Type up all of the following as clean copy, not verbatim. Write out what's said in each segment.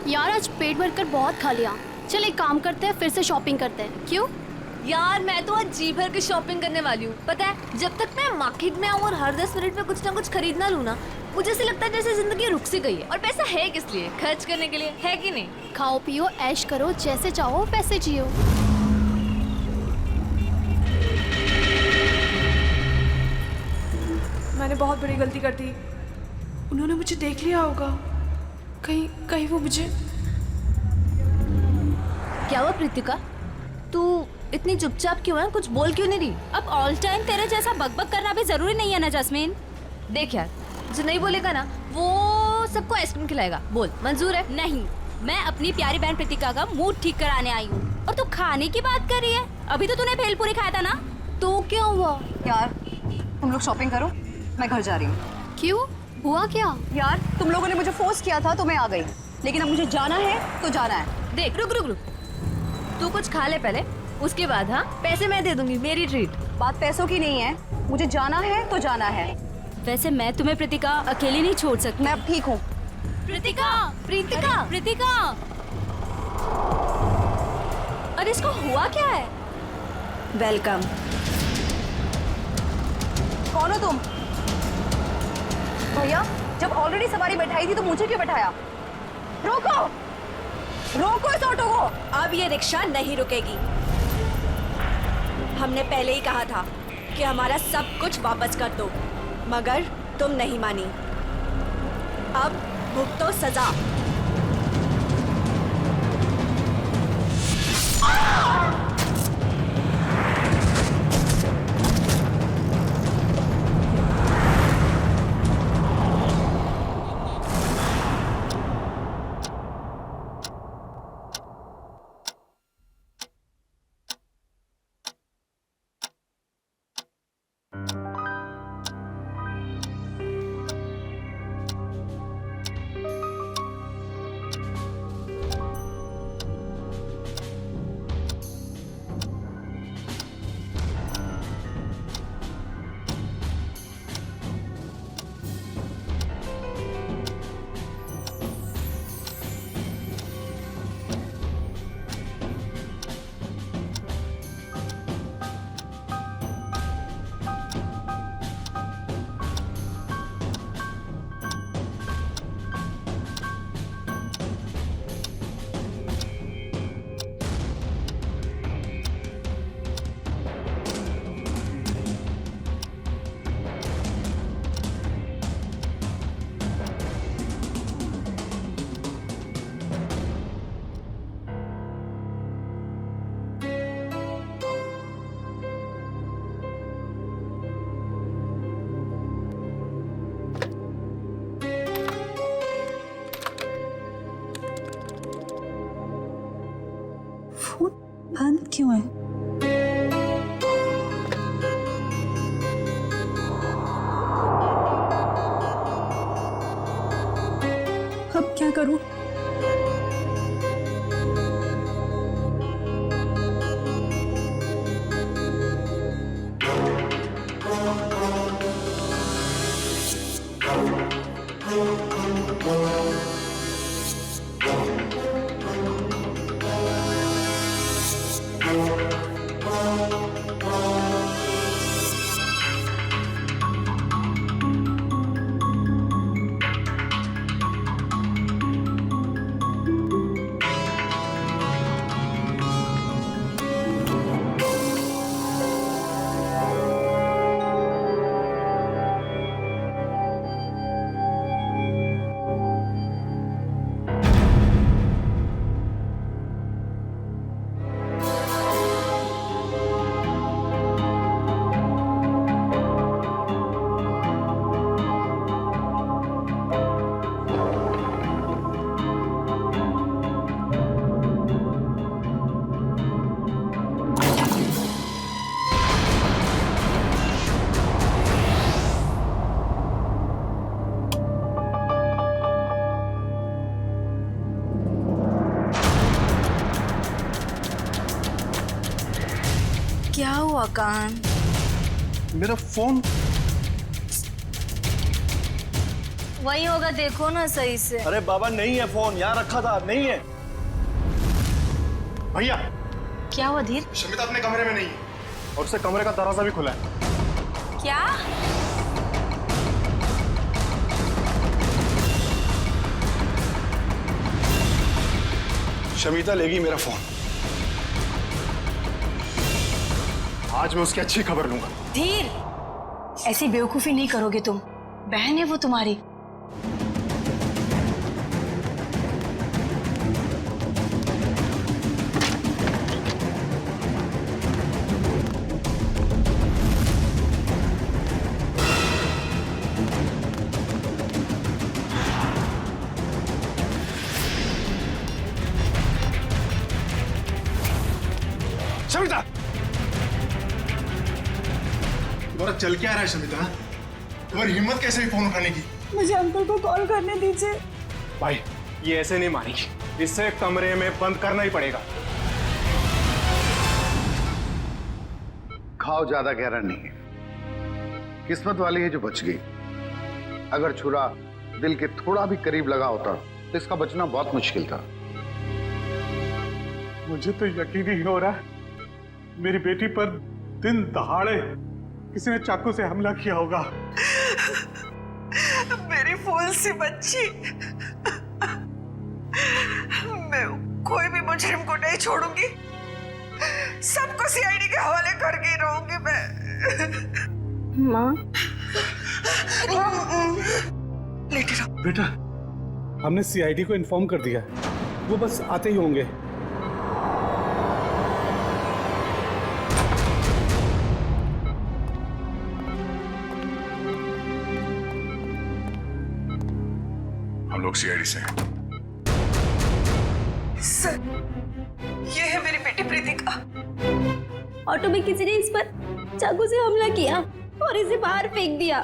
यार आज पेट भर कर बहुत खा लिया। चल एक काम करते हैं, फिर से शॉपिंग करते हैं। क्यों? यार मैं तो आज जी भर के शॉपिंग करने वाली हूँ। पता है, जब तक मैं मार्केट में आऊँ और हर 10 मिनट में कुछ ना कुछ खरीदना लूँ ना, मुझे ऐसे लगता है जैसे जिंदगी रुक सी गई है। और पैसा है किस लिए? खर्च करने के लिए, है कि नहीं? खाओ पियो ऐश करो, जैसे चाहो वैसे जियो। मैंने बहुत बड़ी गलती कर दी। उन्होंने मुझे देख लिया होगा। कहीं कहीं वो मुझे। क्या हुआ प्रीतिका, तू इतनी चुपचाप क्यों है? कुछ बोल क्यों नहीं रही? अब ऑल टाइम तेरे जैसा बकबक करना भी जरूरी नहीं है ना जैस्मीन। देख यार, जो नहीं बोलेगा ना वो सबको आइसक्रीम खिलाएगा। बोल, मंजूर है? नहीं, मैं अपनी प्यारी बहन प्रीतिका का मूड ठीक कराने आई हूँ और तू खाने की बात कर रही है। अभी तो तूने भेलपूरी खाया था ना। तो क्या हुआ? यार तुम लोग शॉपिंग करो, मैं घर जा रही हूँ। क्यों, हुआ क्या? यार तुम लोगों ने मुझे फोर्स किया था तो मैं आ गई, लेकिन अब मुझे जाना है तो जाना है। देख, रुक रुक रुक, तू कुछ खा ले पहले, उसके बाद हाँ पैसे मैं दे दूंगी, मेरी ट्रीट। बात पैसों की नहीं है, मुझे जाना है तो जाना है। वैसे मैं तुम्हें प्रीतिका अकेली नहीं छोड़ सकती। मैं अब ठीक हूँ। प्रीतिका, प्रीतिका, प्रीतिका, अरे इसको हुआ क्या है? वेलकम। कौन हो तुम? भैया, जब ऑलरेडी सवारी बैठाई थी तो मुझे क्यों बैठाया? रोको, रोको इस ऑटो को। अब ये रिक्शा नहीं रुकेगी। हमने पहले ही कहा था कि हमारा सब कुछ वापस कर दो, मगर तुम नहीं मानी। अब भुगतो सजा। फोन बंद क्यों है? अब क्या करूं? क्या हुआ कान? मेरा फोन वही होगा, देखो ना सही से। अरे बाबा नहीं है फोन, यहाँ रखा था, नहीं है। भैया, क्या हुआ धीर? शमिता अपने कमरे में नहीं है और उससे कमरे का दरवाजा भी खुला है। क्या? शमिता लेगी मेरा फोन। आज मैं उसकी अच्छी खबर लूंगा। धीर, ऐसी बेवकूफी नहीं करोगे तुम। बहन है वो तुम्हारी। शमिता, तुम्हारा चल क्या रहा है शमिता? तुम्हारी हिम्मत कैसे हुई फोन उठाने की? मुझे अंकल को कॉल करने दीजिए। भाई, ये ऐसे नहीं मानेगी। इससे कमरे में बंद करना ही पड़ेगा। घाव ज्यादा गहरा नहीं है, किस्मत वाली है जो बच गई। अगर छुरा दिल के थोड़ा भी करीब लगा होता तो इसका बचना बहुत मुश्किल था। मुझे तो यकीन ही हो रहा है मेरी बेटी पर दिन दहाड़े किसी ने चाकू से हमला किया होगा। मेरी फूल सी बच्ची, मैं कोई भी मुजरिम को नहीं छोड़ूंगी। सबको सीआईडी के हवाले करके रहूंगी मैं। माँ, लेटे रहो। बेटा, हमने सीआईडी को इन्फॉर्म कर दिया, वो बस आते ही होंगे। हम लोग सीआईडी से हैं। सर, ये है मेरी बेटी प्रीतिका। ऑटो में किसी ने इस पर चाकू से हमला किया और इसे बाहर फेंक दिया।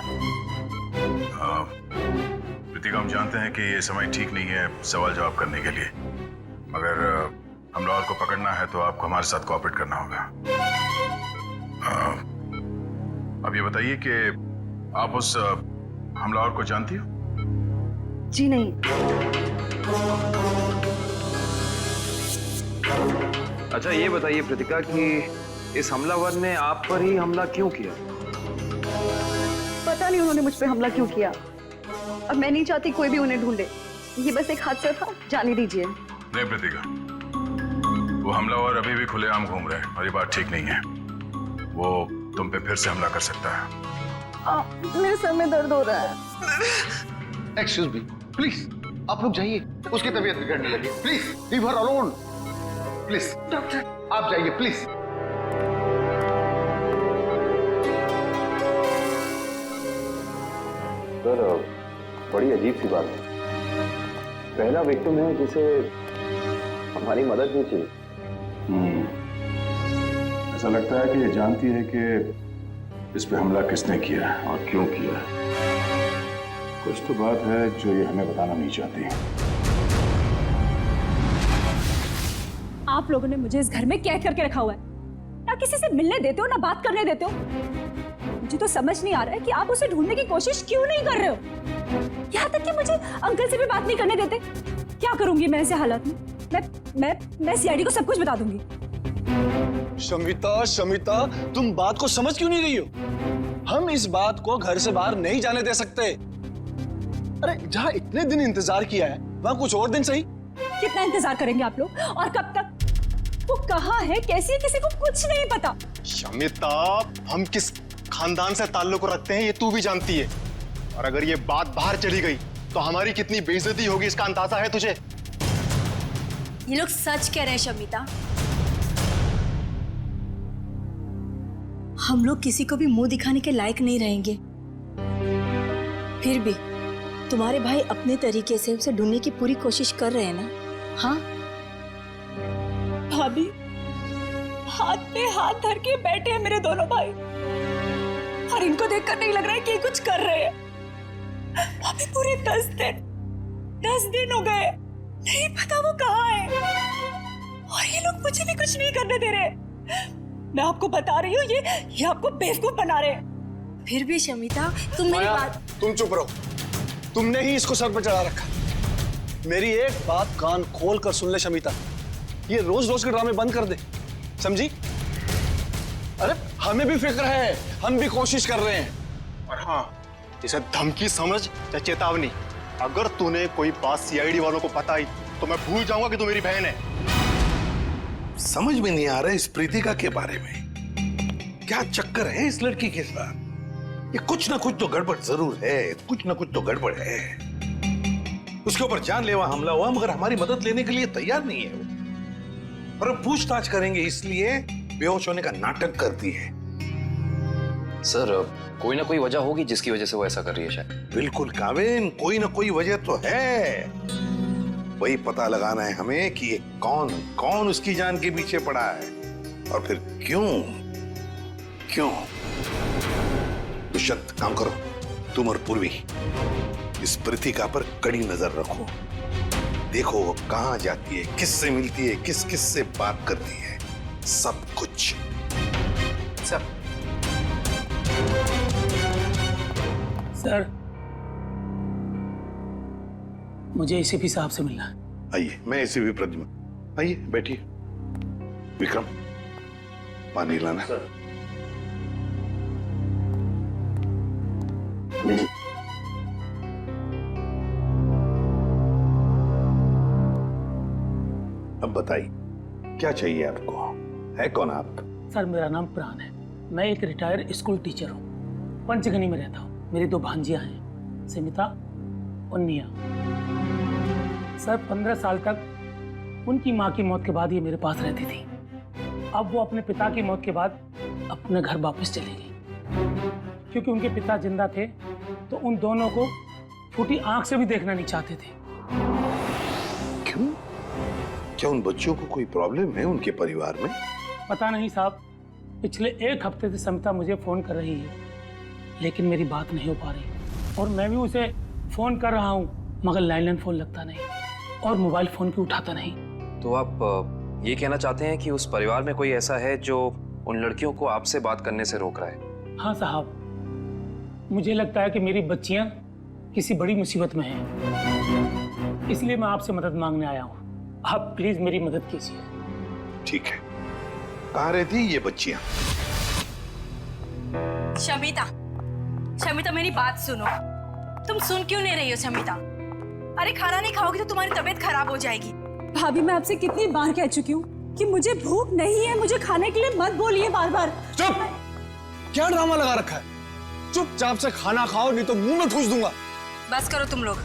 प्रीतिका, हम जानते हैं कि ये समय ठीक नहीं है सवाल जवाब करने के लिए, मगर हमलावर को पकड़ना है तो आपको हमारे साथ कोऑपरेट करना होगा। अब ये बताइए कि आप उस हमलावर को जानती हो? जी नहीं। अच्छा ये बताइए प्रीतिका कि इस हमलावर ने आप पर ही हमला क्यों किया? पता नहीं उन्होंने मुझ पे हमला क्यों किया, और मैं नहीं चाहती कोई भी उन्हें ढूंढे। ये बस एक हादसा था, जाने दीजिए। नहीं प्रीतिका, वो हमलावर अभी भी खुलेआम घूम रहे हैं और ये बात ठीक नहीं है। वो तुम पे फिर से हमला कर सकता है। मेरे सर में दर्द हो रहा है। एक्सक्यूज मी, प्लीज आप लोग जाइए, उसकी तबीयत बिगड़ने लगी। Please leave her alone. Please doctor, आप जाइए प्लीज। सर, बड़ी अजीब सी बात है। पहला विक्टिम है जिसे हमारी मदद नहीं चाहिए। ऐसा लगता है कि ये जानती है कि इस पे हमला किसने किया है और क्यों किया है। कुछ तो बात है जो ये हमें बताना नहीं चाहती। आप लोगों ने मुझे इस घर में कैद करके रखा हुआ है। ना किसी से मिलने देते हो, ना बात करने देते हो। मुझे तो समझ नहीं आ रहा है कि आप उसे ढूंढने की कोशिश क्यों नहीं कर रहे हो। यहाँ तक कि मुझे अंकल से भी बात नहीं करने देते। क्या करूंगी मैं ऐसे हालात में? मैं सीआईडी को सब कुछ बता दूंगी। शमिता, शमिता, तुम बात को समझ क्यों नहीं रही हो? हम इस बात को घर से बाहर नहीं जाने दे सकते। अरे जहाँ इतने दिन इंतजार किया है वहाँ कुछ और दिन सही। कितना इंतजार करेंगे आप लोग, और कब तक? वो कहाँ है, कैसी है, किसी को कुछ नहीं पता। शमिता, हम किस खानदान से ताल्लुक रखते हैं ये तू भी जानती है, और अगर ये बात बाहर चली गई तो हमारी कितनी बेइज्जती होगी इसका अंदाजा है तुझे? ये लोग सच कह रहे हैं शमिता। हम लोग किसी को भी मुंह दिखाने के लायक नहीं रहेंगे। फिर भी तुम्हारे भाई अपने तरीके से उसे ढूंढने की पूरी कोशिश कर रहे हैं ना? हाँ भाभी, हाथ पे हाथ धर के बैठे हैं मेरे दोनों भाई, और इनको देखकर नहीं लग रहा है कि ये कुछ कर रहे हैं। भाभी, पूरे 10 दिन हो गए, नहीं पता वो कहाँ है, और ये लोग मुझे भी कुछ नहीं करने दे रहे। मैं आपको बता रही हूँ, ये आपको बेवकूफ बना रहे हैं। फिर भी शमिता, तुम मेरी बात। तुम चुप रहो। तुमने ही इसको सर पर चढ़ा रखा। मेरी एक बात कान खोल कर सुन ले शमिता, ये रोज रोज के ड्रामे बंद कर दे, समझी? अरे हमें भी फिक्र है, हम भी कोशिश कर रहे हैं। और हाँ, इसे धमकी समझ या चेतावनी, अगर तूने कोई बात सीआईडी वालों को बताई तो मैं भूल जाऊंगा कि तू मेरी बहन है। समझ में नहीं आ रहा इस प्रीतिका के बारे में, क्या चक्कर है इस लड़की के साथ? ये कुछ ना कुछ तो गड़बड़ जरूर है, कुछ ना कुछ तो गड़बड़ है। उसके ऊपर जानलेवा हमला हुआ मगर हमारी मदद लेने के लिए तैयार नहीं है वो। और हम पूछताछ करेंगे इसलिए बेहोश होने का नाटक करती है। सर कोई ना कोई वजह होगी जिसकी वजह से वो ऐसा कर रही है शायद। बिल्कुल काविन, कोई ना कोई वजह तो है। वही पता लगाना है हमें कि ये कौन कौन उसकी जान के पीछे पड़ा है और फिर क्यों क्यों। दुष्यंत काम करो, तुम और पूर्वी इस प्रीतिका पर कड़ी नजर रखो। देखो वो कहां जाती है, किससे मिलती है, किस किस से बात करती है, सब कुछ। सर मुझे एसीपी साहब से मिलना है। आइए, मैं एसीपी प्रद्युम्न, आइए बैठिए। विक्रम पानी लाना। अब बताइए क्या चाहिए आपको, है कौन आप? सर मेरा नाम प्राण है, मैं एक रिटायर्ड स्कूल टीचर हूँ, पंचगनी में रहता हूँ। मेरी 2 भांजियां हैं, समिता और निया। सर 15 साल तक उनकी माँ की मौत के बाद ये मेरे पास रहती थी। अब वो अपने पिता की मौत के बाद अपने घर वापस चली गई, क्योंकि उनके पिता जिंदा थे तो उन दोनों को फूटी आंख से भी देखना नहीं चाहते थे। क्यों? क्या उन बच्चों को कोई प्रॉब्लम है उनके परिवार में? पता नहीं साहब, पिछले 1 हफ्ते से समिता मुझे फोन कर रही है, लेकिन मेरी बात नहीं हो पा रही। और मैं भी उसे फोन कर रहा हूँ मगर लैंडलाइन फोन लगता नहीं और मोबाइल फोन भी उठाता नहीं। तो आप ये कहना चाहते हैं कि उस परिवार में कोई ऐसा है जो उन लड़कियों को आपसे बात करने से रोक रहा है? हाँ साहब, मुझे लगता है कि मेरी बच्चियां किसी बड़ी मुसीबत में हैं, इसलिए मैं आपसे मदद मांगने आया हूँ। आप प्लीज मेरी मदद कीजिए। ठीक है, कहाँ रहती ये बच्चियां? शमिता, शमिता मेरी बात सुनो। तुम सुन क्यों नहीं रही हो शमिता? अरे खाना नहीं खाओगी तो तुम्हारी तबीयत खराब हो जाएगी। भाभी मैं आपसे कितनी बार कह चुकी हूँ कि मुझे भूख नहीं है, मुझे खाने के लिए मत बोलिए बार बार। चुप! क्या ड्रामा लगा रखा है? चुपचाप से खाना खाओ नहीं तो मुंह में ठूस दूंगा। बस करो तुम लोग।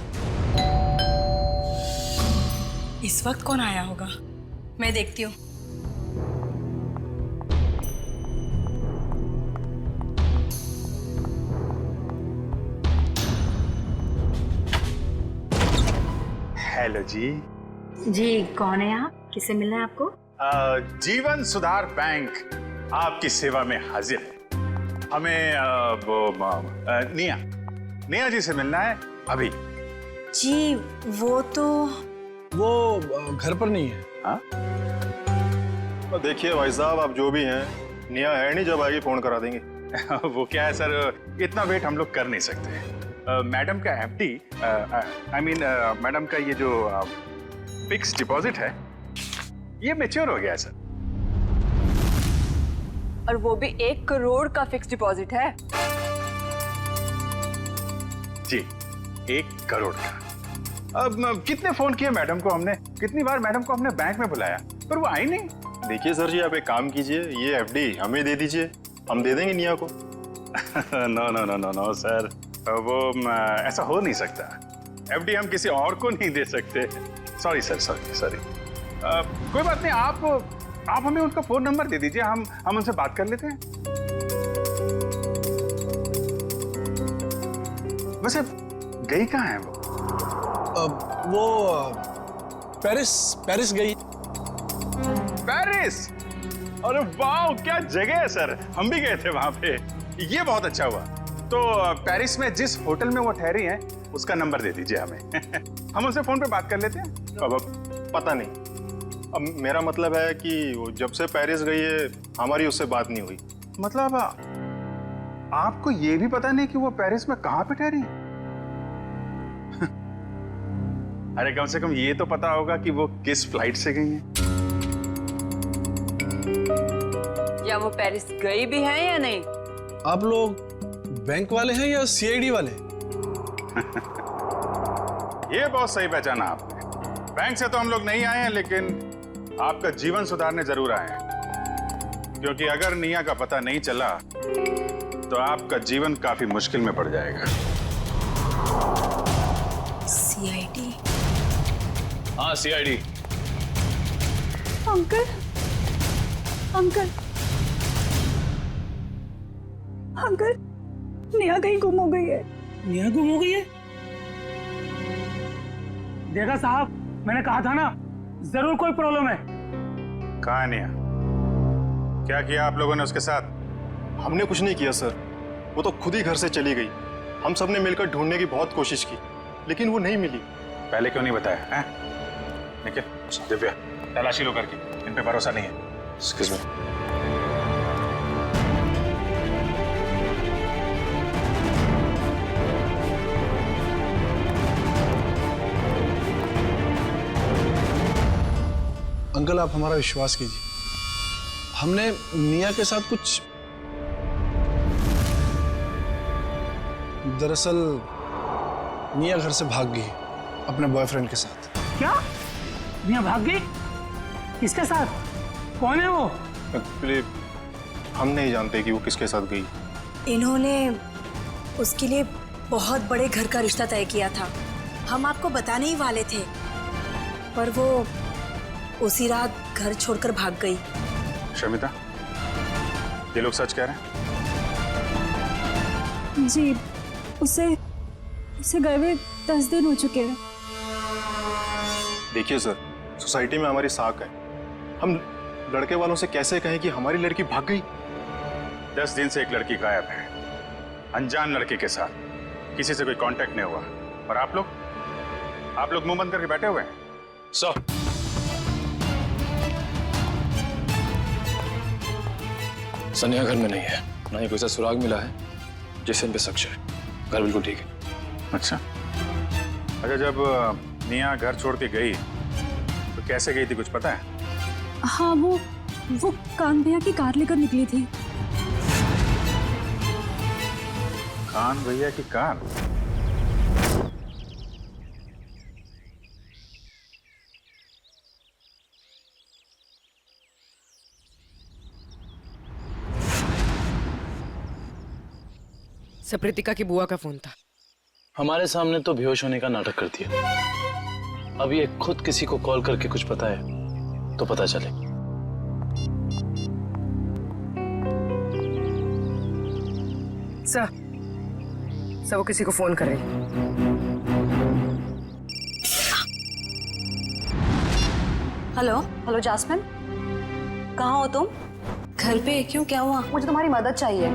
इस वक्त कौन आया होगा, मैं देखती हूँ। हेलो जी। जी कौन है आप? किससे मिलना है आपको? जीवन सुधार बैंक आपकी सेवा में हाजिर है। हमें निया जी से मिलना है अभी। जी वो घर पर नहीं है। हाँ? तो देखिए भाई साहब, आप जो भी हैं, निया है नहीं, जब आएगी फोन करा देंगे। वो क्या है सर, इतना वेट हम लोग कर नहीं सकते। मैडम का एफडी, आई मीन मैडम का ये जो फिक्स डिपॉजिट है ये मैच्योर हो गया है सर। और वो भी 1 करोड़ का फिक्स डिपॉजिट है। जी 1 करोड़ का। अब कितने फोन किए मैडम को हमने, कितनी बार मैडम को हमने बैंक में बुलाया पर वो आई नहीं। देखिए सर जी, आप एक काम कीजिए, ये एफडी हमें दे दीजिए, हम दे देंगे निया को। No no no no no sir, वो ऐसा हो नहीं सकता। एफडी हम किसी और को नहीं दे सकते। Sorry sir, sorry. कोई बात नहीं, आप हमें उनका फोन नंबर दे दीजिए, हम उनसे बात कर लेते हैं। वैसे गई कहाँ है वो पेरिस गई। पेरिस? अरे वाह, क्या जगह है सर, हम भी गए थे वहां पे। ये बहुत अच्छा हुआ। तो पेरिस में जिस होटल में वो ठहरी हैं उसका नंबर दे दीजिए हमें। हम उनसे फोन पे बात कर लेते हैं। अब पता नहीं, अब मेरा मतलब है कि वो जब से पेरिस गई है हमारी उससे बात नहीं हुई। मतलब आपको ये भी पता नहीं कि वो पेरिस में कहाँ पे ठहरी? अरे कम से कम ये तो पता होगा कि वो किस फ्लाइट से गई हैं। या वो पेरिस गई भी है या नहीं? आप लोग बैंक वाले हैं या सीआईडी वाले? ये बहुत सही पहचाना आपने। बैंक से तो हम लोग नहीं आए हैं, लेकिन आपका जीवन सुधारने जरूर आए हैं। क्योंकि अगर निया का पता नहीं चला तो आपका जीवन काफी मुश्किल में पड़ जाएगा। सीआईडी? हाँ सीआईडी। अंकल, अंकल, अंकल, निया कहीं गुम हो गई है। निया गुम हो गई है? देखा साहब, मैंने कहा था ना, जरूर कोई प्रॉब्लम है। कहाँ है निया? क्या किया आप लोगों ने उसके साथ? हमने कुछ नहीं किया सर, वो तो खुद ही घर से चली गई। हम सब ने मिलकर ढूंढने की बहुत कोशिश की, लेकिन वो नहीं मिली। पहले क्यों नहीं बताया? हैं? निखिल, दिव्या, तलाशी लो करके, इन पे भरोसा नहीं है। Excuse me. अंकल आप हमारा विश्वास कीजिए, हमने निया के साथ कुछ, दरअसल निया घर से भाग गई अपने बॉयफ्रेंड के साथ। क्या? निया भाग गई? किसके साथ? कौन है वो? एक्चुअली हम नहीं जानते कि वो किसके साथ गई। इन्होंने उसके लिए बहुत बड़े घर का रिश्ता तय किया था। हम आपको बताने ही वाले थे, पर वो उसी रात घर छोड़कर भाग गई। शमिता, ये लोग सच कह रहे हैं? जी, उसे गए हुए 10 दिन हो चुके हैं। देखिए सर, सोसाइटी में हमारी साख है। हम लड़के वालों से कैसे कहें कि हमारी लड़की भाग गई? 10 दिन से एक लड़की गायब है, अनजान लड़के के साथ, किसी से कोई कांटेक्ट नहीं हुआ। और आप लोग मुंह बंद करके बैठे हुए हैं। सर, सनिया घर में नहीं है, ना ही कोई सा सुराग मिला है जिससे इन पे शक है। घर बिल्कुल ठीक है। अच्छा, जब निया घर छोड़ के गई तो कैसे गई थी, कुछ पता है? हाँ, वो कान भैया की कार लेकर निकली थी। खान भैया की कार? सप्रीतिका की बुआ का फोन था। हमारे सामने तो बेहोश होने का नाटक करती है। अब ये खुद किसी को कॉल करके कुछ पता है तो पता चले। सर, वो किसी को फोन करे। हेलो जास्मिन, कहाँ हो तुम? घर पे? क्यों, क्या हुआ? मुझे तुम्हारी मदद चाहिए।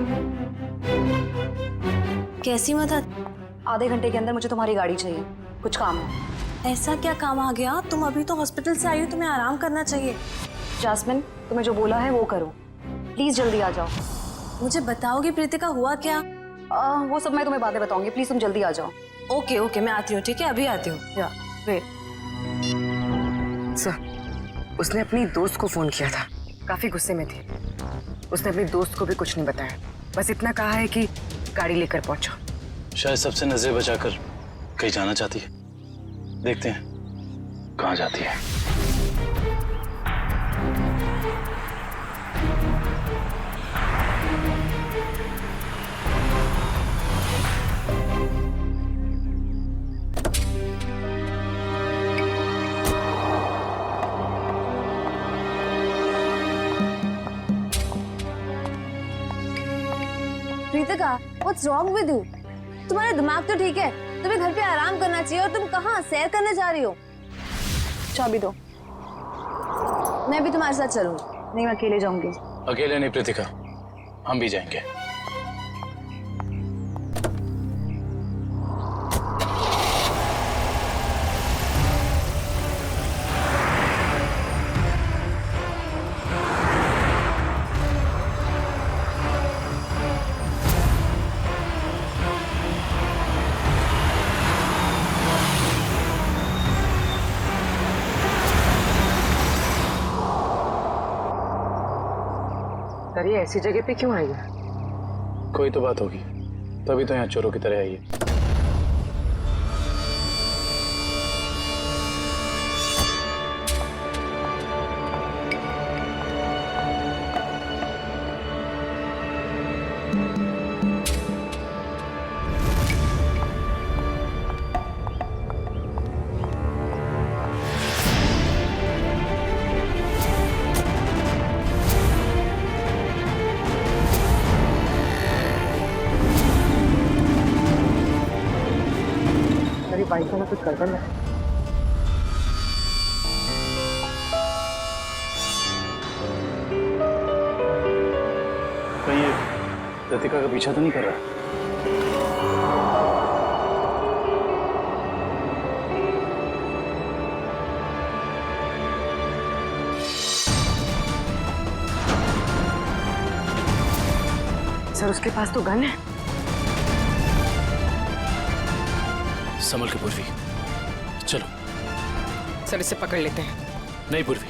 कैसी मदद? आधे घंटे के अंदर मुझे तुम्हारी गाड़ी चाहिए, कुछ काम है। ऐसा क्या काम आ गया? तुम अभी तो हॉस्पिटल से आई हो, तुम्हें आराम करना चाहिए। जास्मिन, तुम्हें जो बोला है वो करो, प्लीज जल्दी आ जाओ। मुझे बताओगी प्रीतिका हुआ क्या? वो सब मैं तुम्हें बातें बताऊंगी, प्लीज तुम जल्दी आ जाओ। ओके, मैं आती हूँ, ठीक है, अभी आती हूँ। वेट। सर, उसने अपनी दोस्त को फोन किया था, काफी गुस्से में थी। उसने अपनी दोस्त को भी कुछ नहीं बताया, बस इतना कहा है कि गाड़ी लेकर पहुंचो। शायद सबसे नजरें बचाकर कहीं जाना चाहती है। देखते हैं कहाँ जाती है। Pritika, what's wrong with you? तुम्हारा दिमाग तो ठीक है, तुम्हें घर पे आराम करना चाहिए, और तुम कहाँ सैर करने जा रही हो? चाबी दो। मैं भी तुम्हारे साथ चलूँ। नहीं, मैं अकेले जाऊंगी। अकेले नहीं प्रीतिका, हम भी जाएंगे। पर ये ऐसी जगह पे क्यों आई है? कोई तो बात होगी, तभी तो यहाँ चोरों की तरह आई है। भाई को ना कुछ कर देना। कहीं ये कृतिका का पीछा तो नहीं कर रहा? सर उसके पास तो गन है। संभल के पूर्वी, चलो। सर इसे पकड़ लेते हैं। नहीं पूर्वी,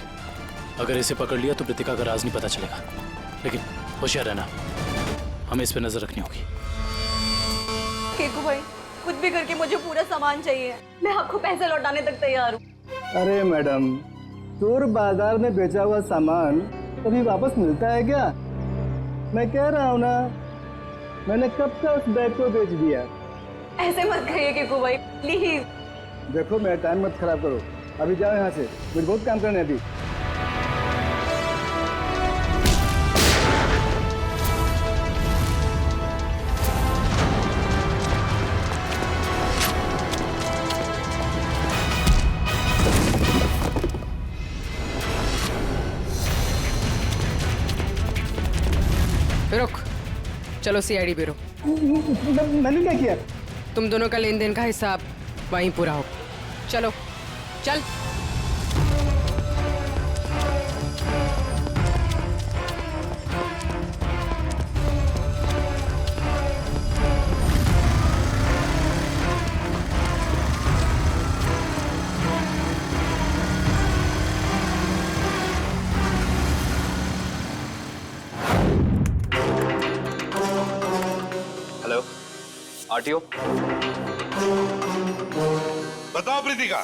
अगर इसे पकड़ लिया तो कृतिका का राज नहीं पता चलेगा, लेकिन होशियार रहना, हमें इस पे नजर रखनी होगी। केकू भाई, कुछ भी करके मुझे पूरा सामान चाहिए, मैं आपको पैसे लौटाने तक तैयार हूँ। अरे मैडम, चोर बाजार में बेचा हुआ सामान कभी वापस मिलता है क्या? मैं कह रहा हूँ ना, मैंने कब का उस बैग को बेच दिया। ऐसे मत कहिए केकू भाई, प्लीज। देखो मेरा टाइम मत खराब करो, अभी जाओ यहाँ से, मुझे बहुत काम करना है अभी। रुक, चलो सीआईडी ब्यूरो। मैंने क्या किया? तुम दोनों का लेन देन का हिसाब वहीं पूरा हो। चलो चल। Hello, RTO. बताओ प्रीतिका,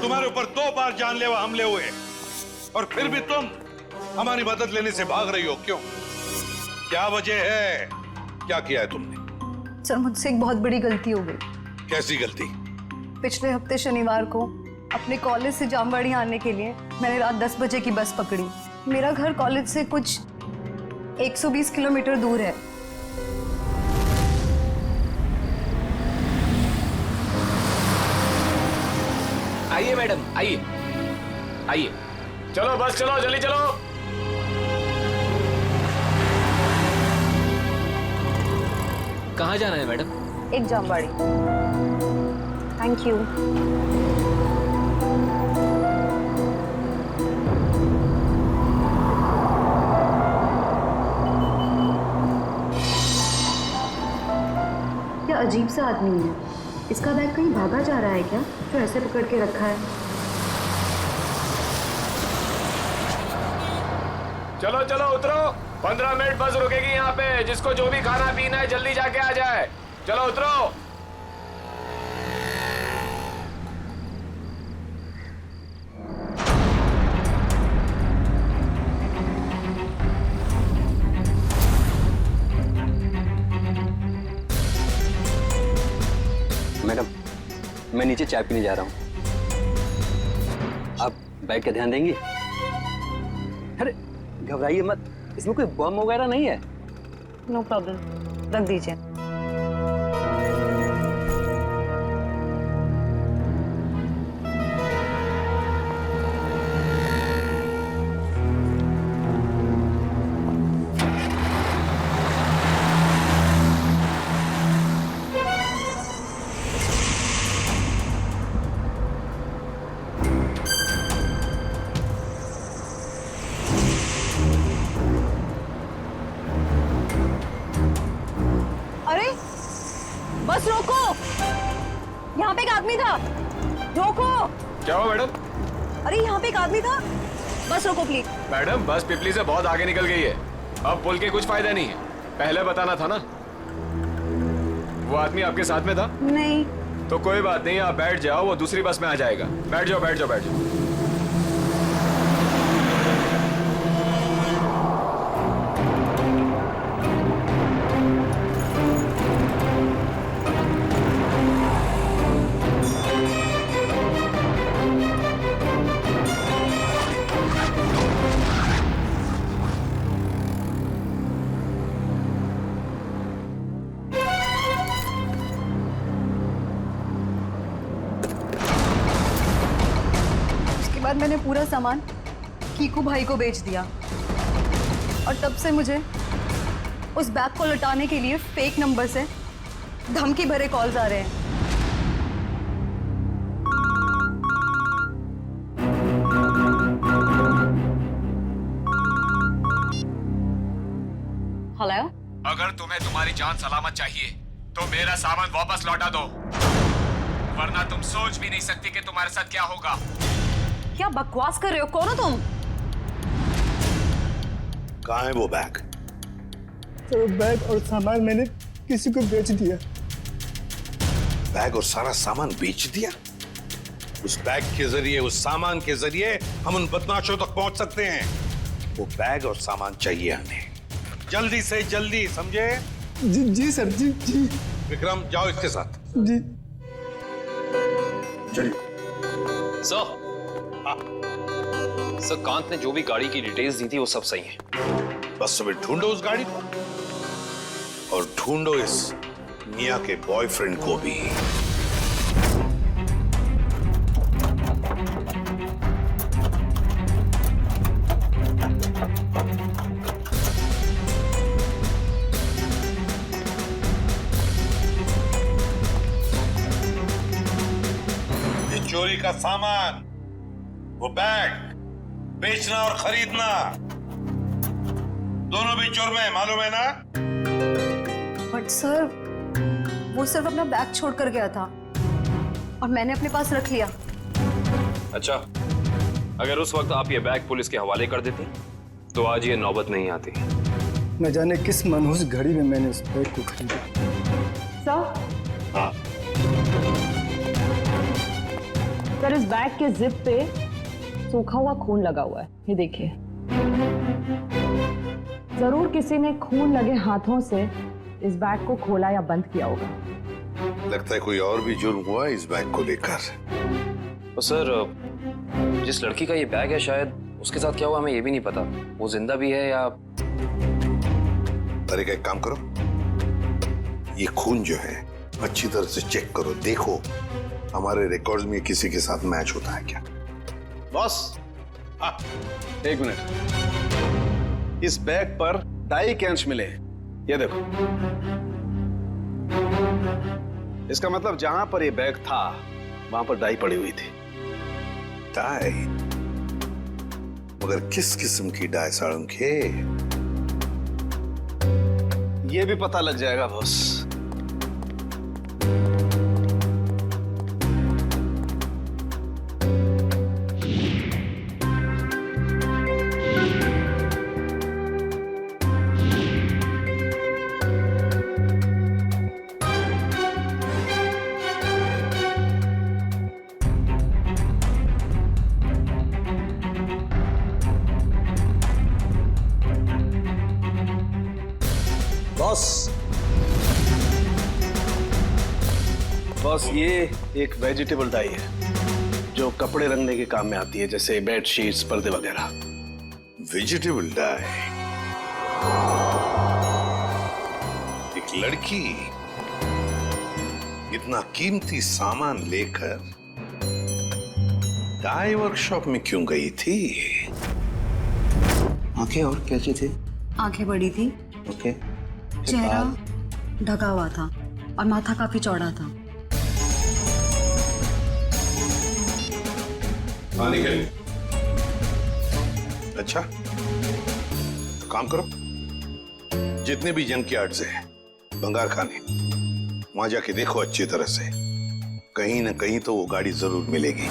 तुम्हारे ऊपर 2 बार जानलेवा हमले हुए और फिर भी तुम हमारी मदद लेने से भाग रही हो, क्यों? क्या वजह है? क्या किया है तुमने? सर मुझसे एक बहुत बड़ी गलती हो गई। कैसी गलती? पिछले हफ्ते शनिवार को अपने कॉलेज से जामवाड़ी आने के लिए मैंने रात 10 बजे की बस पकड़ी। मेरा घर कॉलेज से कुछ 120 किलोमीटर दूर है। आइए मैडम, आइए आइए। चलो बस चलो, जल्दी चलो। कहाँ जाना है मैडम? एक जामवाड़ी। Thank you. क्या अजीब सा आदमी है। इसका बैग कहीं भागा जा रहा है क्या, जो ऐसे पकड़ के रखा है? चलो चलो उतरो, 15 मिनट बस रुकेगी यहाँ पे। जिसको जो भी खाना पीना है जल्दी जाके आ जाए। चलो उतरो। मैडम, मैं नीचे चाय पीने जा रहा हूँ, आप बैग का ध्यान देंगी? अरे घबराइए मत, इसमें कोई बम वगैरह नहीं है। नो प्रॉब्लम, रख दीजिए। बस रोको, यहाँ पे एक आदमी था। रोको। क्या हुआ मैडम? अरे यहाँ पे एक आदमी था, बस रोको प्लीज। मैडम बस पिपली से बहुत आगे निकल गई है, अब बोल के कुछ फायदा नहीं है, पहले बताना था ना। वो आदमी आपके साथ में था? नहीं। तो कोई बात नहीं, आप बैठ जाओ, वो दूसरी बस में आ जाएगा। बैठ जाओ बैठ जाओ बैठ जाओ। उसके बाद मैंने पूरा सामान कीकू भाई को बेच दिया और तब से मुझे उस बैग को लौटाने के लिए फेक नंबर से धमकी भरे कॉल्स आ रहे हैं। हेलो, अगर तुम्हें तुम्हारी जान सलामत चाहिए तो मेरा सामान वापस लौटा दो, वरना तुम सोच भी नहीं सकती कि तुम्हारे साथ क्या होगा। क्या बकवास कर रहे हो? कौन हो तुम? कहाँ है वो बैग? तो बैग और सामान मैंने किसी को बेच दिया। बैग और सारा सामान बेच दिया? उस बैग के जरिए, उस सामान के जरिए हम उन बदमाशों तक पहुंच सकते हैं। वो बैग और सामान चाहिए हमें, जल्दी से जल्दी, समझे? जी जी सर, जी जी। विक्रम जाओ इसके साथ। जी चलिए। सर कांत ने जो भी गाड़ी की डिटेल्स दी थी वो सब सही है। बस अभी ढूंढो उस गाड़ी को और ढूंढो इस मिया के बॉयफ्रेंड को भी। ये चोरी का सामान, वो बैग बेचना और खरीदना दोनों भी जुर्म है, मालूम है ना? बट सर, वो सिर्फ अपना बैग छोड़ कर गया था और मैंने अपने पास रख लिया। अच्छा, अगर उस वक्त आप ये बैग पुलिस के हवाले कर देती तो आज ये नौबत नहीं आती। न जाने किस मनहूस घड़ी में मैंने उस बैग को खरीदा। सर, इस बैग के जिप पे सूखा हुआ खून लगा हुआ है, ये देखिए। जरूर किसी ने खून लगे हाथों से इस बैग को खोला या बंद किया होगा। लगता है कोई और भी जुर्म हुआ इस बैग को लेकर। तो सर, जिस लड़की का ये बैग है शायद उसके साथ क्या हुआ हमें ये भी नहीं पता। वो जिंदा भी है या... अरे एक काम करो, ये खून जो है अच्छी तरह से चेक करो, देखो हमारे रिकॉर्ड्स में किसी के साथ मैच होता है क्या। बॉस, हाँ, एक मिनट। इस बैग पर डाई के अंश मिले हैं, ये देखो। इसका मतलब जहां पर ये बैग था वहां पर डाई पड़ी हुई थी। डाई? मगर किस किस्म की डाई साळुंखे? ये भी पता लग जाएगा बॉस। बॉस, ये एक वेजिटेबल डाई है जो कपड़े रंगने के काम में आती है, जैसे बेड शीट्स, पर्दे वगैरह। Vegetable die? एक लड़की इतना कीमती सामान लेकर डाई वर्कशॉप में क्यों गई थी? आंखें और कैसी थी? आंखें बड़ी थी। ओके। चेहरा ढका हुआ था और माथा काफी चौड़ा था। अच्छा, काम करो, जितने भी जंक यार्ड्स हैं, बंगार खाने, वहां जाके देखो अच्छी तरह से, कहीं ना कहीं तो वो गाड़ी जरूर मिलेगी।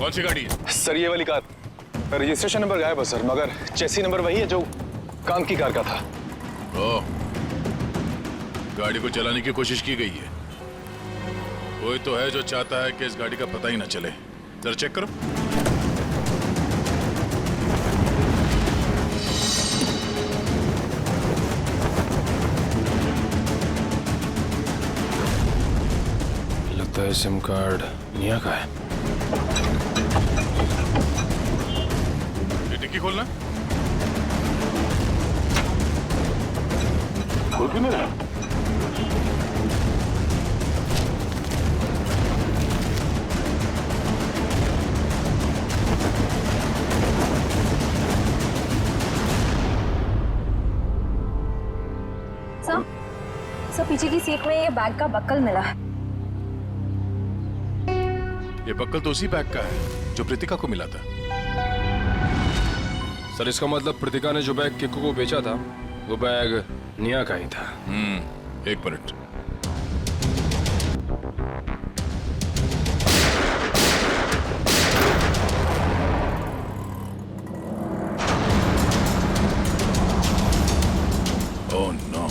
कौन सी गाड़ी है? सर ये वाली कार, रजिस्ट्रेशन नंबर गायब है सर, मगर चेसी नंबर वही है जो काम की कार का था। ओह, गाड़ी को चलाने की कोशिश की गई है। कोई तो है जो चाहता है कि इस गाड़ी का पता ही ना चले। जरा चेक करो। लगता है सिम कार्ड निया का है। ये डिक्की खोलना। खोल क्यों नहीं रहा? सर पीछे की सीट में ये बैग का बक्कल मिला है। ये बक्कल तो उसी बैग का है जो प्रीतिका को मिला था। सर इसका मतलब प्रीतिका ने जो बैग किक्कू को बेचा था वो बैग निया का ही था। एक मिनट। ओह नो,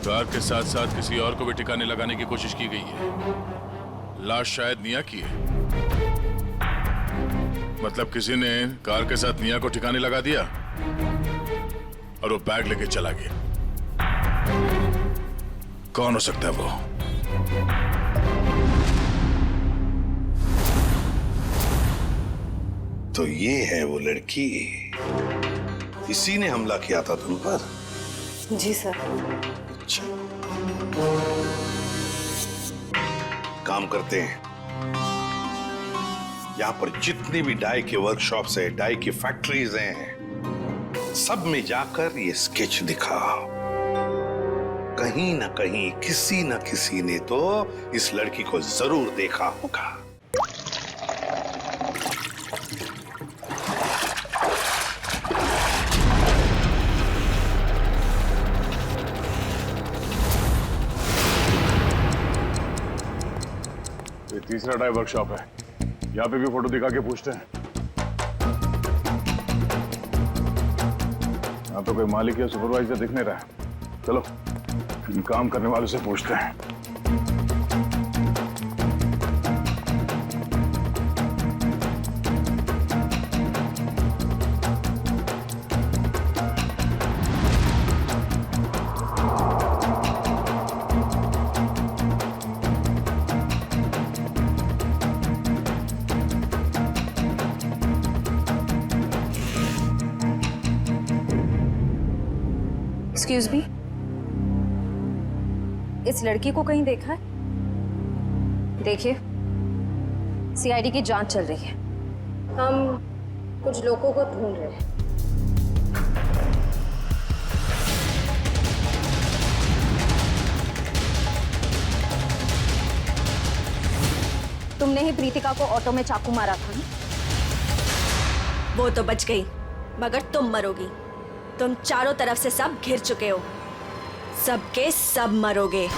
कार के साथ साथ किसी और को भी ठिकाने लगाने की कोशिश की गई है। लाश शायद निया की है। मतलब किसी ने कार के साथ निया को ठिकाने लगा दिया और वो बैग लेके चला गया। कौन हो सकता है वो? तो ये है वो लड़की, इसी ने हमला किया था तुम पर? जी सर। अच्छा, काम करते हैं। यहाँ पर जितनी भी डाई के वर्कशॉप्स है, डाई की फैक्ट्रीज हैं, सब में जाकर ये स्केच दिखाओ। कहीं ना कहीं किसी न किसी ने तो इस लड़की को जरूर देखा होगा। ये तीसरा डाई वर्कशॉप है। यहाँ पे भी फोटो दिखा के पूछते हैं। यहाँ तो कोई मालिक या सुपरवाइजर दिख नहीं रहा है। चलो इन काम करने वालों से पूछते हैं। एक्सक्यूज मी, इस लड़की को कहीं देखा है? देखिए, सीआईडी की जांच चल रही है। हम कुछ लोगों को ढूंढ रहे हैं। तुमने ही प्रीतिका को ऑटो में चाकू मारा था ना? वो तो बच गई, मगर तुम मरोगी। तुम चारों तरफ से सब घिर चुके हो, सबके सब मरोगे।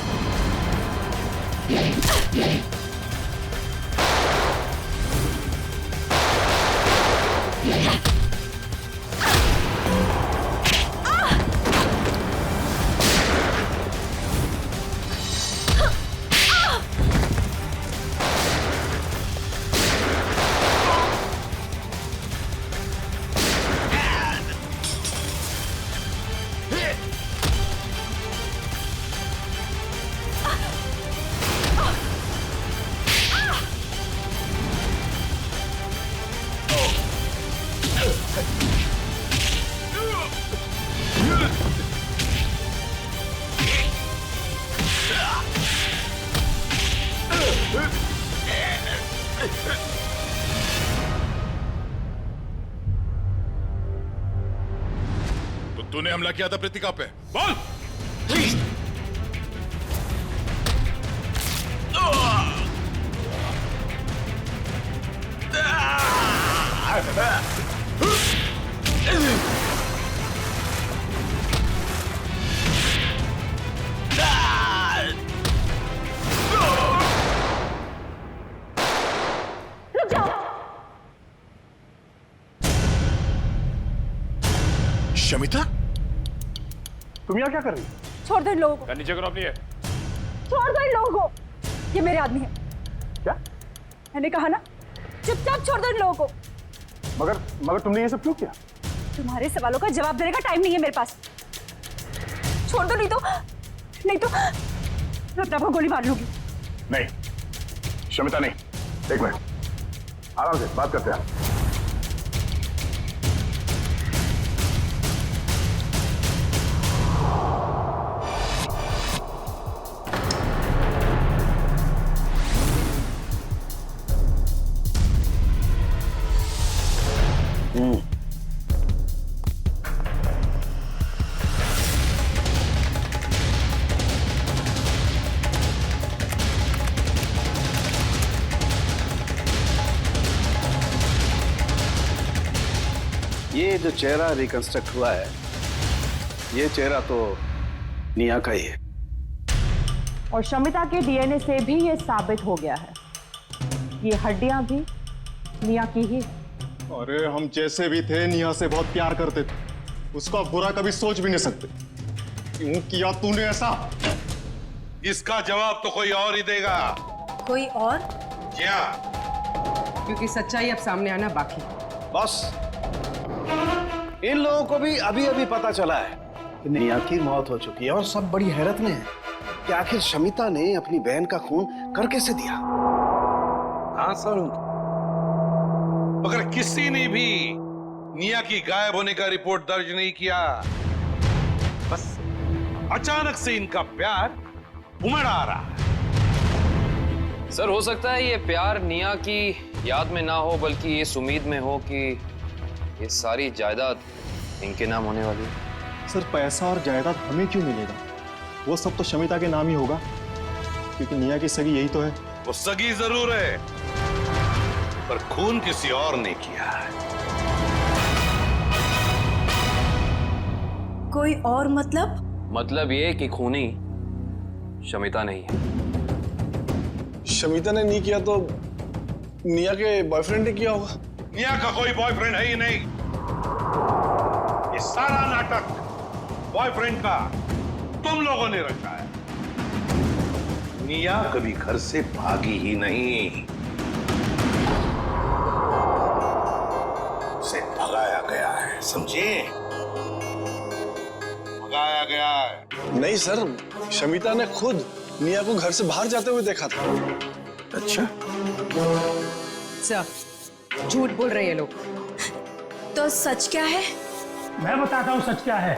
तो तूने हमला किया था प्रीतिका पे, बोल। शमिता, तुम यहाँ क्या कर रही हो? छोड़ दो इन लोगों को, नीचे करो अपनी है। छोड़ दो इन लोगों को, ये मेरे आदमी है। क्या? मैंने कहा ना, चुपचाप छोड़ दो इन लोगों को। मगर तुमने ये सब क्यों किया? तुम्हारे सवालों का जवाब देने का टाइम नहीं है मेरे पास। छोड़ दो, नहीं तो मैं अपने आप को गोली मार लूंगी। नहीं शमिता, नहीं, एक मिनट, आराम से बात करते हैं। ये जो चेहरा रिकंस्ट्रक्ट हुआ है, ये चेहरा तो निया का ही है। और शमिता के डीएनए से भी ये साबित हो गया है, ये हड्डियां भी निया की ही। अरे हम जैसे भी थे निया से बहुत प्यार करते थे, उसका बुरा कभी सोच भी नहीं सकते। क्यों किया तूने ऐसा? इसका जवाब तो कोई और ही देगा। कोई और? क्या? क्योंकि सच्चाई अब सामने आना बाकी। बॉस, इन लोगों को भी अभी अभी पता चला है कि निया की मौत हो चुकी है और सब बड़ी हैरत में है कि आखिर शमिता ने अपनी बहन का खून कर कैसे दिया। हाँ सर, मगर किसी ने भी निया की गायब होने का रिपोर्ट दर्ज नहीं किया। बस अचानक से इनका प्यार उमड़ आ रहा है। सर हो सकता है ये प्यार निया की याद में ना हो, बल्कि इस उम्मीद में हो कि ये सारी जायदाद इनके नाम होने वाली है। सर पैसा और जायदाद हमें क्यों मिलेगा? वो सब तो शमिता के नाम ही होगा, क्योंकि निया की सगी यही तो है। वो सगी जरूर है, पर खून किसी और ने किया है। कोई और मतलब? मतलब ये कि खूनी शमिता नहीं है। शमिता ने नहीं किया तो निया के बॉयफ्रेंड ने किया होगा। निया का कोई बॉयफ्रेंड है ही नहीं। ये सारा नाटक बॉयफ्रेंड का तुम लोगों ने रचा है। निया कभी घर से भागी ही नहीं, उसे भगाया गया है, समझे? भगाया गया है। नहीं सर, शमिता ने खुद निया को घर से बाहर जाते हुए देखा था। अच्छा, सर झूठ बोल रहे हैं लोग। तो सच क्या है? मैं बताता हूँ सच क्या है।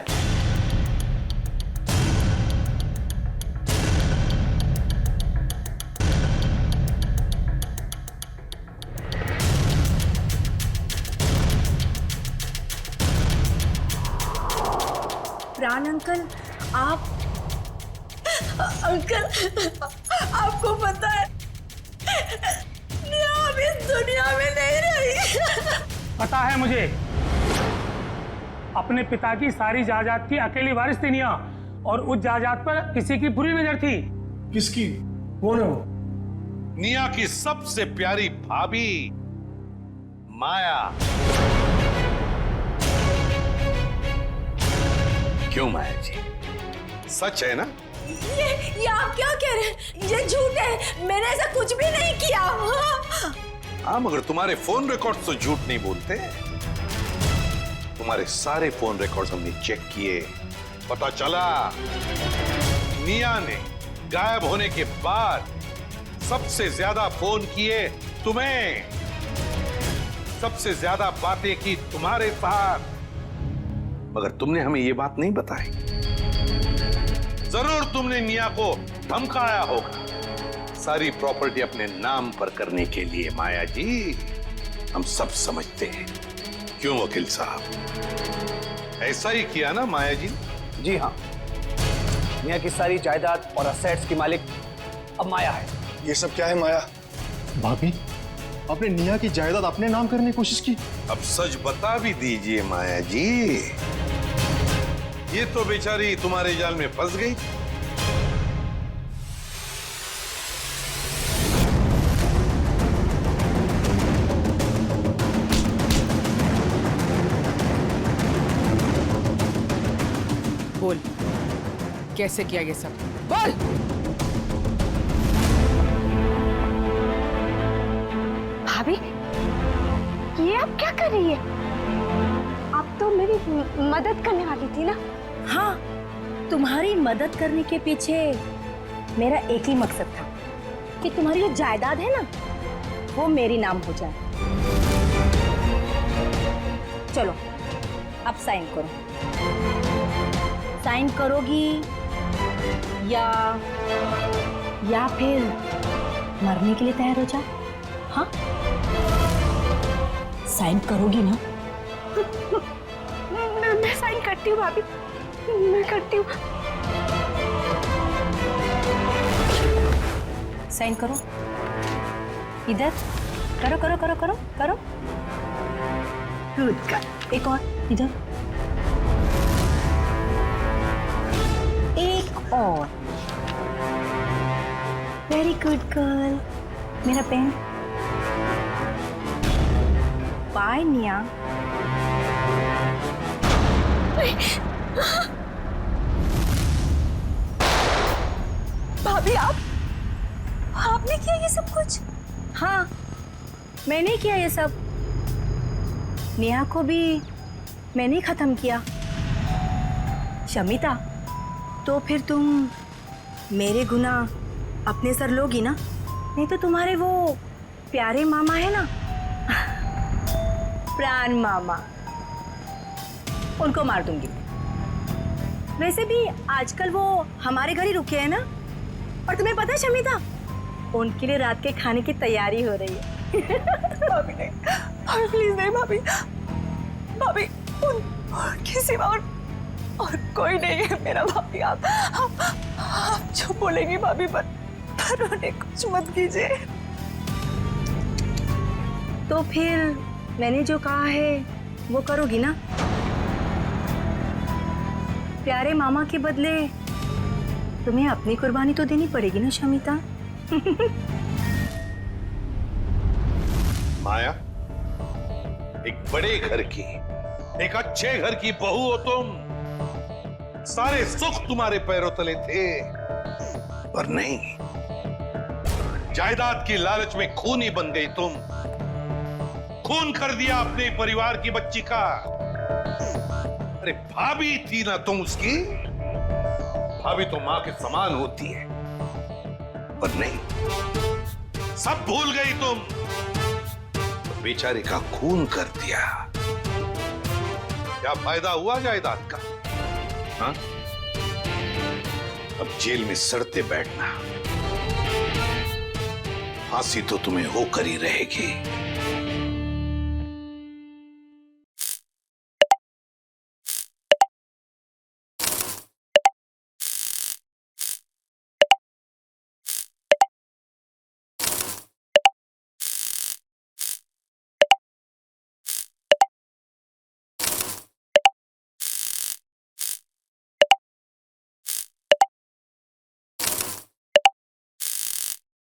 प्राण अंकल, आप अंकल, आपको पता है निया अब इस दुनिया में नहीं रही। पता है मुझे, अपने पिता की सारी जायदाद की अकेली वारिस थी निया, और उस जायदाद पर किसी की बुरी नजर थी। किसकी? कौन है वो? निया की सबसे प्यारी भाभी माया। क्यों माया जी, सच है ना? ये आप क्या कह रहे हैं? ये झूठ है, मैंने ऐसा कुछ भी नहीं किया। हाँ, मगर तुम्हारे फोन रिकॉर्ड तो झूठ नहीं बोलते। तुम्हारे सारे फोन रिकॉर्ड्स हमने चेक किए, पता चला निया ने गायब होने के बाद सबसे ज्यादा फोन किए तुम्हें, सबसे ज्यादा बातें की तुम्हारे साथ, मगर तुमने हमें ये बात नहीं बताई। जरूर तुमने निया को धमकाया होगा सारी प्रॉपर्टी अपने नाम पर करने के लिए। माया जी, हम सब समझते हैं। क्यों वकील साहब, ऐसा ही किया ना माया जी? जी हाँ, निया की सारी जायदाद और असेट्स की मालिक अब माया है। ये सब क्या है माया? भाभी, आपने निया की जायदाद अपने नाम करने की कोशिश की। अब सच बता भी दीजिए माया जी, ये तो बेचारी तुम्हारे जाल में फंस गई। बोल, कैसे किया ये सब? बोल। भाभी, ये आप क्या कर रही है? आप तो मेरी मदद करने वाली थी ना? हाँ, तुम्हारी मदद करने के पीछे मेरा एक ही मकसद था कि तुम्हारी जो जायदाद है ना, वो मेरी नाम हो जाए। चलो, अब साइन करो। साइन करोगी या फिर मरने के लिए तैयार हो जाओ? हाँ, साइन करोगी ना? मैं साइन करती हूँ भाभी, मैं करती हूँ। साइन करो, इधर करो करो करो करो करो। गुड गर्ल, एक और इधर, एक और। Very good girl. मेरा पेन। बाय निया। भाभी, आपने किया ये सब कुछ? हाँ, मैंने किया ये सब। नेहा को भी मैंने खत्म किया। शमिता, तो फिर तुम मेरे गुनाह अपने सर लोगी ना? नहीं तो तुम्हारे वो प्यारे मामा है ना, प्राण मामा, उनको मार दूंगी। वैसे भी आजकल वो हमारे घर ही रुके हैं ना। और तुम्हें पता है शमिता, उनके लिए रात के खाने की तैयारी हो रही है। भाभी नहीं, भाभी प्लीज नहीं भाभी, भाभी उनके सिवा और कोई नहीं है मेरा। भाभी आप जो बोलेंगी भाभी, पर उन्हें कुछ मत कीजिए। तो फिर मैंने जो कहा है वो करोगी ना? प्यारे मामा के बदले तुम्हें अपनी कुर्बानी तो देनी पड़ेगी ना शमिता। माया, एक बड़े घर की, एक अच्छे घर की बहू हो तुम। सारे सुख तुम्हारे पैरों तले थे, पर नहीं, जायदाद की लालच में खूनी बन गई तुम। खून कर दिया अपने परिवार की बच्ची का। अरे भाभी थी ना तुम उसकी? भाभी तो मां के समान होती है, पर नहीं, सब भूल गई तुम। तो बेचारे का खून कर दिया। क्या फायदा हुआ जायदाद का? हाँ? अब जेल में सड़ते बैठना, फांसी तो तुम्हें होकर ही रहेगी।